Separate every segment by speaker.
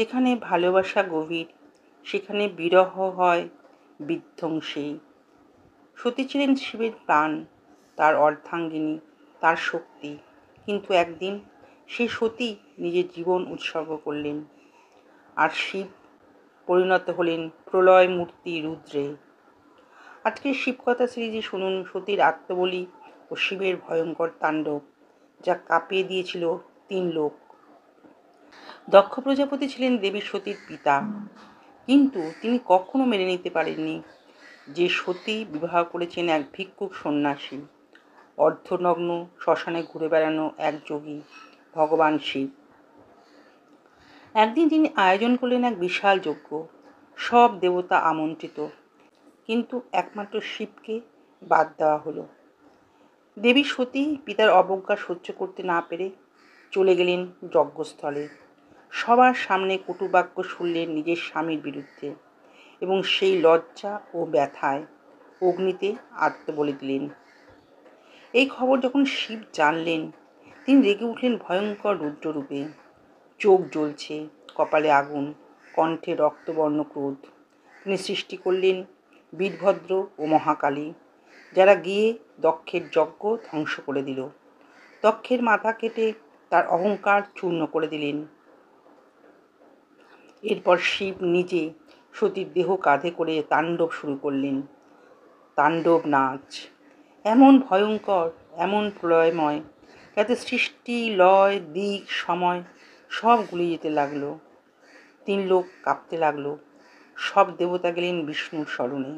Speaker 1: যেখানে ভালোবাসা গভীর সেখানে বিরহ হয় বিধ্বংসী। সতী ছিলেন শিবের প্রাণ, তার অর্ধাঙ্গিনী, তার শক্তি। কিন্তু একদিন সেই সতী নিজের জীবন উৎসর্গ করলেন, আর শিব পরিণত হলেন প্রলয় মূর্তি রুদ্রে। আজকের শিবকথা সিরিজে শুনুন সতীর আত্মবলি ও শিবের ভয়ঙ্কর তাণ্ডব, যা কাঁপিয়ে দিয়েছিল 3 লোক। দক্ষ প্রজাপতি ছিলেন দেবী সতীর পিতা, কিন্তু তিনি কখনো মেনে নিতে পারেননি যে সতী বিবাহ করেছেন এক ভিক্ষুক সন্ন্যাসী, অর্ধনগ্ন শ্মশানে ঘুরে বেড়ানো এক যোগী, ভগবান শিব। একদিন তিনি আয়োজন করলেন এক বিশাল যজ্ঞ, সব দেবতা আমন্ত্রিত, কিন্তু একমাত্র শিবকে বাদ দেওয়া হলো। দেবী সতী পিতার অবজ্ঞা সহ্য করতে না পেরে চলে গেলেন যজ্ঞস্থলে। সবার সামনে কটুবাক্য শুনলেন নিজের স্বামীর বিরুদ্ধে, এবং সেই লজ্জা ও ব্যথায় অগ্নিতে আত্মবলি দিলেন। এই খবর যখন শিব জানলেন, তিনি রেগে উঠলেন ভয়ঙ্কর রুদ্ররূপে। চোখ জ্বলছে, কপালে আগুন, কণ্ঠে রক্তবর্ণ ক্রোধ। তিনি সৃষ্টি করলেন বীরভদ্র ও মহাকালী, যারা গিয়ে দক্ষের যজ্ঞ ধ্বংস করে দিল। দক্ষের মাথা কেটে তার অহংকার চূর্ণ করে দিলেন। এরপর শিব নিজে সতীর দেহ কাঁধে করে তাণ্ডব শুরু করলেন। তাণ্ডব নাচ এমন ভয়ঙ্কর, এমন প্রলয়ময়, যাতে সৃষ্টি, লয়, দিক, সময় সব গুলিয়ে যেতে লাগলো। 3 লোক কাঁপতে লাগলো। সব দেবতা গেলেন বিষ্ণুর শরণে।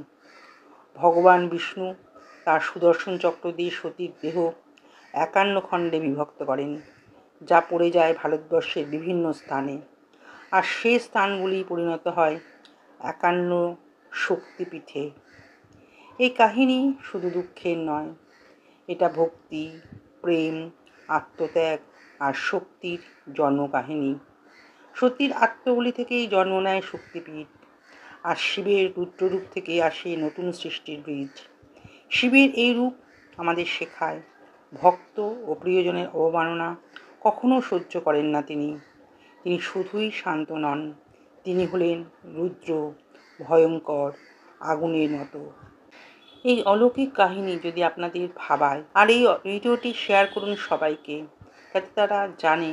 Speaker 1: ভগবান বিষ্ণু তার সুদর্শন চক্র দিয়ে সতীর দেহ 51 খণ্ডে বিভক্ত করেন, যা পড়ে যায় ভারতবর্ষের বিভিন্ন স্থানে, আর সেই স্থানগুলি পরিণত হয় 51 শক্তিপীঠে। এই কাহিনী শুধু দুঃখের নয়, এটা ভক্তি, প্রেম, আত্মত্যাগ আর শক্তির জন্মকাহিনী। সতীর আত্মবলি থেকেই জন্ম নেয় শক্তিপীঠ, আর শিবের রুদ্ররূপ থেকে আসে নতুন সৃষ্টির বীজ। শিবের এই রূপ আমাদের শেখায়, ভক্ত ও প্রিয়জনের অবমাননা কখনো সহ্য করেন না তিনি। তিনি শুধুই শান্ত নন, তিনি হলেন রুদ্র, ভয়ঙ্কর, আগুনের মতো। এই অলৌকিক কাহিনী যদি আপনাদের ভাবায়, আর এই ভিডিওটি শেয়ার করুন সবাইকে, যাতে তারা জানে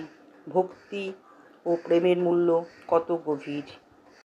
Speaker 1: ভক্তি ও প্রেমের মূল্য কত গভীর।